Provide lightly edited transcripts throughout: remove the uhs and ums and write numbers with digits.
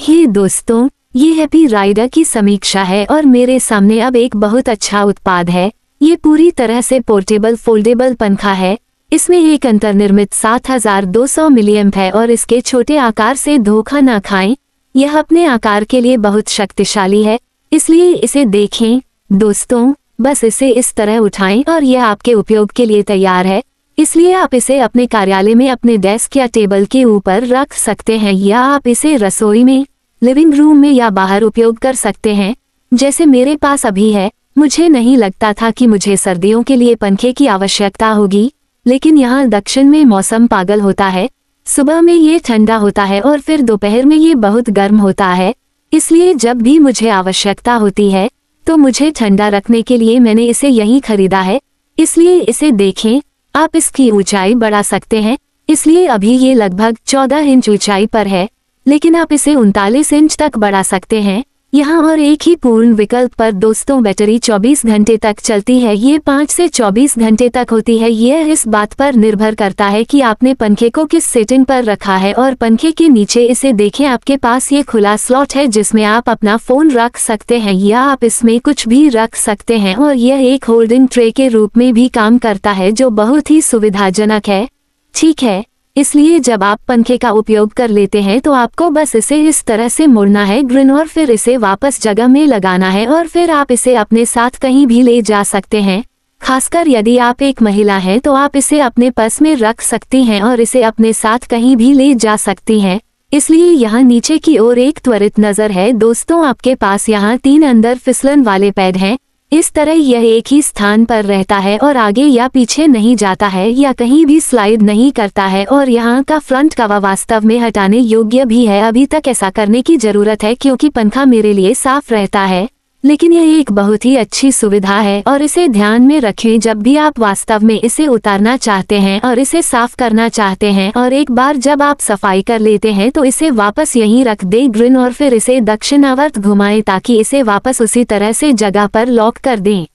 ये दोस्तों, ये हैप्पी राइडर की समीक्षा है और मेरे सामने अब एक बहुत अच्छा उत्पाद है। ये पूरी तरह से पोर्टेबल फोल्डेबल पंखा है। इसमें एक अंतर्निर्मित 7200 मिलीएम्प है और इसके छोटे आकार से धोखा ना खाएं। यह अपने आकार के लिए बहुत शक्तिशाली है, इसलिए इसे देखें। दोस्तों, बस इसे इस तरह उठाएं और यह आपके उपयोग के लिए तैयार है। इसलिए आप इसे अपने कार्यालय में अपने डेस्क या टेबल के ऊपर रख सकते हैं, या आप इसे रसोई में, लिविंग रूम में या बाहर उपयोग कर सकते हैं, जैसे मेरे पास अभी है। मुझे नहीं लगता था कि मुझे सर्दियों के लिए पंखे की आवश्यकता होगी, लेकिन यहाँ दक्षिण में मौसम पागल होता है। सुबह में ये ठंडा होता है और फिर दोपहर में ये बहुत गर्म होता है। इसलिए जब भी मुझे आवश्यकता होती है तो मुझे ठंडा रखने के लिए मैंने इसे यहीं खरीदा है। इसलिए इसे देखें, आप इसकी ऊंचाई बढ़ा सकते हैं। इसलिए अभी ये लगभग 14 इंच ऊंचाई पर है, लेकिन आप इसे 39 इंच तक बढ़ा सकते हैं यहाँ। और एक ही पूर्ण विकल्प पर दोस्तों, बैटरी 24 घंटे तक चलती है। ये 5 से 24 घंटे तक होती है। यह इस बात पर निर्भर करता है कि आपने पंखे को किस सेटिंग पर रखा है। और पंखे के नीचे इसे देखें, आपके पास ये खुला स्लॉट है जिसमें आप अपना फोन रख सकते हैं, या आप इसमें कुछ भी रख सकते हैं। और यह एक होल्डिंग ट्रे के रूप में भी काम करता है, जो बहुत ही सुविधाजनक है। ठीक है, इसलिए जब आप पंखे का उपयोग कर लेते हैं तो आपको बस इसे इस तरह से मोड़ना है ग्रिन, और फिर इसे वापस जगह में लगाना है, और फिर आप इसे अपने साथ कहीं भी ले जा सकते हैं। खासकर यदि आप एक महिला हैं तो आप इसे अपने पर्स में रख सकती हैं और इसे अपने साथ कहीं भी ले जा सकती हैं। इसलिए यहाँ नीचे की ओर एक त्वरित नज़र है दोस्तों, आपके पास यहाँ 3 अंदर फिसलन वाले पैड हैं। इस तरह यह एक ही स्थान पर रहता है और आगे या पीछे नहीं जाता है या कहीं भी स्लाइड नहीं करता है। और यहाँ का फ्रंट कवर वास्तव में हटाने योग्य भी है। अभी तक ऐसा करने की जरूरत है क्योंकि पंखा मेरे लिए साफ रहता है, लेकिन यह एक बहुत ही अच्छी सुविधा है। और इसे ध्यान में रखें जब भी आप वास्तव में इसे उतारना चाहते हैं और इसे साफ करना चाहते हैं, और एक बार जब आप सफाई कर लेते हैं तो इसे वापस यहीं रख दें ग्रिन, और फिर इसे दक्षिणावर्त घुमाएं ताकि इसे वापस उसी तरह से जगह पर लॉक कर दें।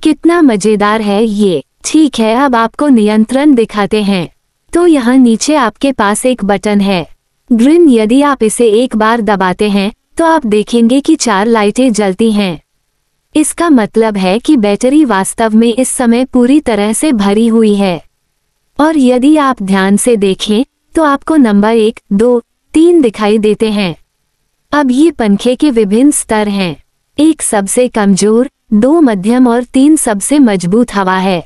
कितना मजेदार है ये। ठीक है, अब आपको नियंत्रण दिखाते हैं। तो यहाँ नीचे आपके पास एक बटन है ग्रिन। यदि आप इसे एक बार दबाते हैं तो आप देखेंगे कि 4 लाइटें जलती हैं। इसका मतलब है कि बैटरी वास्तव में इस समय पूरी तरह से भरी हुई है। और यदि आप ध्यान से देखें तो आपको नंबर 1, 2, 3 दिखाई देते हैं। अब ये पंखे के विभिन्न स्तर हैं। 1 सबसे कमजोर, 2 मध्यम और 3 सबसे मजबूत हवा है।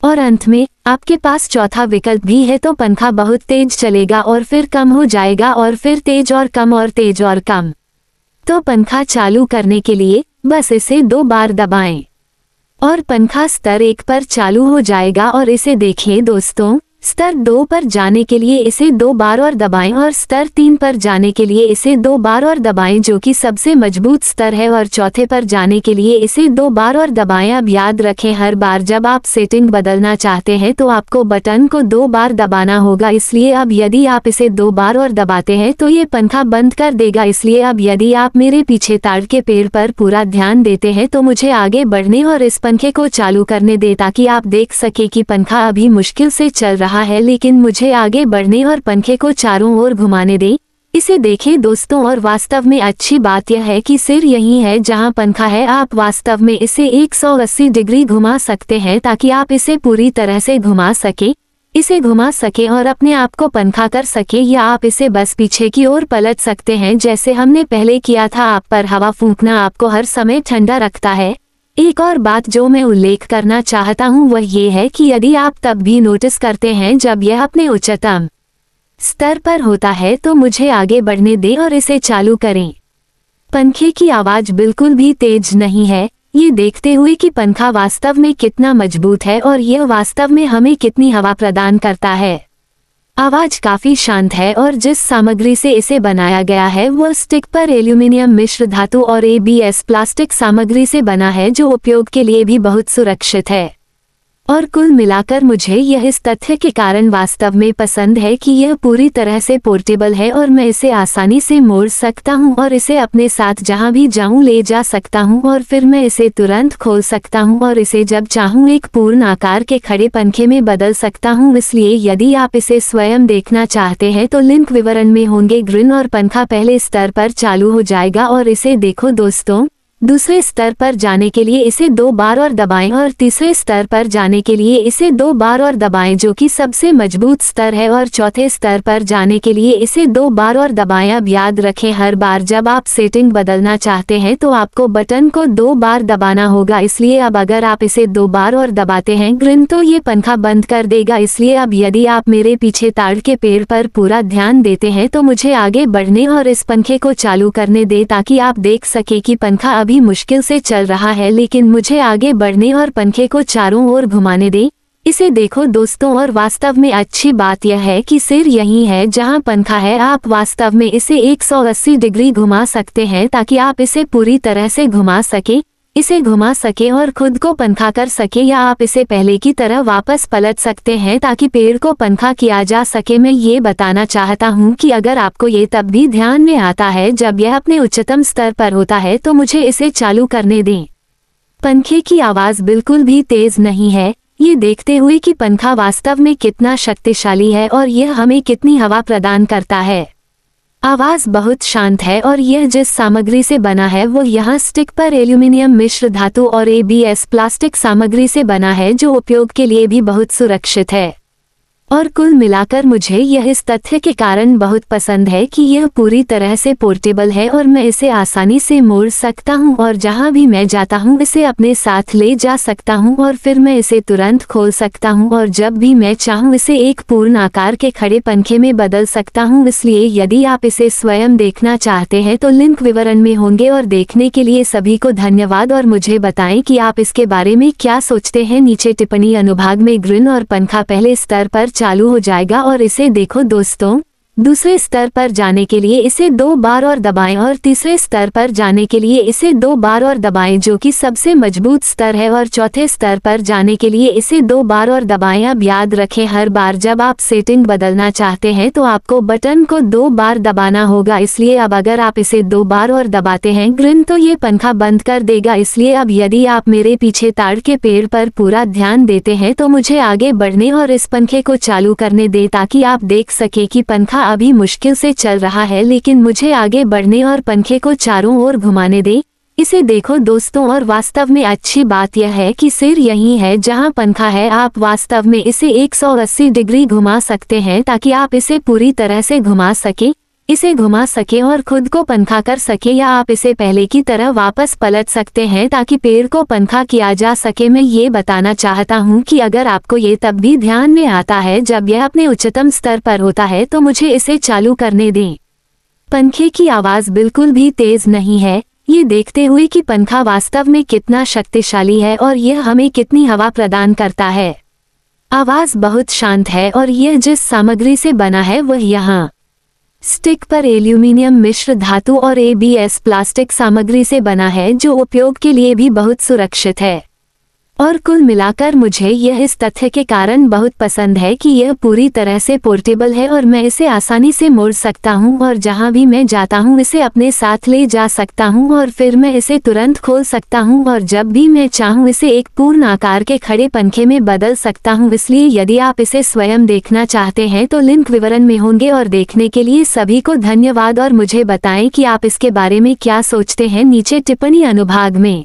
और अंत में आपके पास चौथा विकल्प भी है, तो पंखा बहुत तेज चलेगा और फिर कम हो जाएगा और फिर तेज और कम और तेज और कम। तो पंखा चालू करने के लिए बस इसे 2 बार दबाएं और पंखा स्तर 1 पर चालू हो जाएगा। और इसे देखिए दोस्तों, स्तर 2 पर जाने के लिए इसे 2 बार और दबाएं, और स्तर 3 पर जाने के लिए इसे 2 बार और दबाएं, जो कि सबसे मजबूत स्तर है। और चौथे पर जाने के लिए इसे 2 बार और दबाएं। अब याद रखें, हर बार जब आप सेटिंग बदलना चाहते हैं तो आपको बटन को 2 बार दबाना होगा। इसलिए अब यदि आप इसे 2 बार और दबाते हैं तो ये पंखा बंद कर देगा। इसलिए अब यदि आप मेरे पीछे ताड़ के पेड़ पर पूरा ध्यान देते हैं तो मुझे आगे बढ़ने और इस पंखे को चालू करने दे, ताकि आप देख सके कि पंखा अभी मुश्किल से चल रहा है, लेकिन मुझे आगे बढ़ने और पंखे को चारों ओर घुमाने दें। इसे देखें दोस्तों, और वास्तव में अच्छी बात यह है कि सिर यही है जहां पंखा है। आप वास्तव में इसे 180 डिग्री घुमा सकते हैं ताकि आप इसे पूरी तरह से घुमा सके और अपने आप को पंखा कर सके, या आप इसे बस पीछे की ओर पलट सकते हैं जैसे हमने पहले किया था। आप पर हवा फूंकना आपको हर समय ठंडा रखता है। एक और बात जो मैं उल्लेख करना चाहता हूं वह ये है कि यदि आप तब भी नोटिस करते हैं जब यह अपने उच्चतम स्तर पर होता है तो मुझे आगे बढ़ने दें और इसे चालू करें। पंखे की आवाज बिल्कुल भी तेज नहीं है, ये देखते हुए कि पंखा वास्तव में कितना मजबूत है और यह वास्तव में हमें कितनी हवा प्रदान करता है। आवाज काफी शांत है और जिस सामग्री से इसे बनाया गया है वह स्टिक पर एल्यूमिनियम मिश्र धातु और ABS प्लास्टिक सामग्री से बना है, जो उपयोग के लिए भी बहुत सुरक्षित है। और कुल मिलाकर मुझे यह इस तथ्य के कारण वास्तव में पसंद है कि यह पूरी तरह से पोर्टेबल है और मैं इसे आसानी से मोड़ सकता हूं और इसे अपने साथ जहां भी जाऊं ले जा सकता हूं और फिर मैं इसे तुरंत खोल सकता हूं और इसे जब चाहूं एक पूर्ण आकार के खड़े पंखे में बदल सकता हूं। इसलिए यदि आप इसे स्वयं देखना चाहते हैं तो लिंक विवरण में होंगे। ग्रिन और पंखा पहले स्तर पर चालू हो जाएगा और इसे देखो दोस्तों। दूसरे स्तर पर जाने के लिए इसे 2 बार और दबाएं और तीसरे स्तर पर जाने के लिए इसे 2 बार और दबाएं जो कि सबसे मजबूत स्तर है और चौथे स्तर पर जाने के लिए इसे 2 बार और दबाएं। अब याद रखें हर बार जब आप सेटिंग बदलना चाहते हैं तो आपको बटन को 2 बार दबाना होगा। इसलिए अब अगर आप इसे 2 बार और दबाते हैं ग्रिन तो ये पंखा बंद कर देगा। इसलिए अब यदि आप मेरे पीछे ताड़ के पेड़ पर पूरा ध्यान देते हैं तो मुझे आगे बढ़ने और इस पंखे को चालू करने दे ताकि आप देख सके कि पंखा भी मुश्किल से चल रहा है लेकिन मुझे आगे बढ़ने और पंखे को चारों ओर घुमाने दे। इसे देखो दोस्तों। और वास्तव में अच्छी बात यह है कि सिर यही है जहां पंखा है। आप वास्तव में इसे 180 डिग्री घुमा सकते हैं ताकि आप इसे पूरी तरह से घुमा सके और खुद को पंखा कर सके, या आप इसे पहले की तरह वापस पलट सकते हैं ताकि पेड़ को पंखा किया जा सके। मैं ये बताना चाहता हूँ कि अगर आपको ये तब भी ध्यान में आता है जब यह अपने उच्चतम स्तर पर होता है तो मुझे इसे चालू करने दें। पंखे की आवाज बिल्कुल भी तेज नहीं है, ये देखते हुए कि पंखा वास्तव में कितना शक्तिशाली है और यह हमें कितनी हवा प्रदान करता है। आवाज बहुत शांत है और यह जिस सामग्री से बना है वो यहाँ स्टिक पर एल्यूमिनियम मिश्र धातु और ABS प्लास्टिक सामग्री से बना है जो उपयोग के लिए भी बहुत सुरक्षित है। और कुल मिलाकर मुझे यह इस तथ्य के कारण बहुत पसंद है कि यह पूरी तरह से पोर्टेबल है और मैं इसे आसानी से मोड़ सकता हूं और जहां भी मैं जाता हूं इसे अपने साथ ले जा सकता हूं और फिर मैं इसे तुरंत खोल सकता हूं और जब भी मैं चाहूं इसे एक पूर्ण आकार के खड़े पंखे में बदल सकता हूं। इसलिए यदि आप इसे स्वयं देखना चाहते हैं तो लिंक विवरण में होंगे। और देखने के लिए सभी को धन्यवाद और मुझे बताएं कि आप इसके बारे में क्या सोचते हैं नीचे टिप्पणी अनुभाग में। ग्रिन और पंखा पहले स्तर पर चालू हो जाएगा और इसे देखो दोस्तों। दूसरे स्तर पर जाने के लिए इसे 2 बार और दबाएं और तीसरे स्तर पर जाने के लिए इसे 2 बार और दबाएं जो कि सबसे मजबूत स्तर है और चौथे स्तर पर जाने के लिए इसे 2 बार और दबाएं। अब याद रखें हर बार जब आप सेटिंग बदलना चाहते हैं तो आपको बटन को 2 बार दबाना होगा। इसलिए अब अगर आप इसे 2 बार और दबाते हैं ग्रिन तो ये पंखा बंद कर देगा। इसलिए अब यदि आप मेरे पीछे ताड़ के पेड़ पर पूरा ध्यान देते हैं तो मुझे आगे बढ़ने और इस पंखे को चालू करने दे ताकि आप देख सके कि पंखा अभी मुश्किल से चल रहा है लेकिन मुझे आगे बढ़ने और पंखे को चारों ओर घुमाने दे। इसे देखो दोस्तों। और वास्तव में अच्छी बात यह है कि सिर यही है जहां पंखा है। आप वास्तव में इसे 180 डिग्री घुमा सकते हैं ताकि आप इसे पूरी तरह से घुमा सके और खुद को पंखा कर सके, या आप इसे पहले की तरह वापस पलट सकते हैं ताकि पेड़ को पंखा किया जा सके। मैं ये बताना चाहता हूँ कि अगर आपको ये तब भी ध्यान में आता है जब यह अपने उच्चतम स्तर पर होता है तो मुझे इसे चालू करने दें। पंखे की आवाज बिल्कुल भी तेज नहीं है, ये देखते हुए कि पंखा वास्तव में कितना शक्तिशाली है और यह हमें कितनी हवा प्रदान करता है। आवाज बहुत शांत है और यह जिस सामग्री से बना है वह यहाँ स्टिक पर एल्यूमिनियम मिश्र धातु और ABS प्लास्टिक सामग्री से बना है जो उपयोग के लिए भी बहुत सुरक्षित है। और कुल मिलाकर मुझे यह इस तथ्य के कारण बहुत पसंद है कि यह पूरी तरह से पोर्टेबल है और मैं इसे आसानी से मोड़ सकता हूं और जहां भी मैं जाता हूं इसे अपने साथ ले जा सकता हूं और फिर मैं इसे तुरंत खोल सकता हूं और जब भी मैं चाहूं इसे एक पूर्ण आकार के खड़े पंखे में बदल सकता हूं। इसलिए यदि आप इसे स्वयं देखना चाहते हैं तो लिंक विवरण में होंगे। और देखने के लिए सभी को धन्यवाद और मुझे बताएं कि आप इसके बारे में क्या सोचते हैं नीचे टिप्पणी अनुभाग में।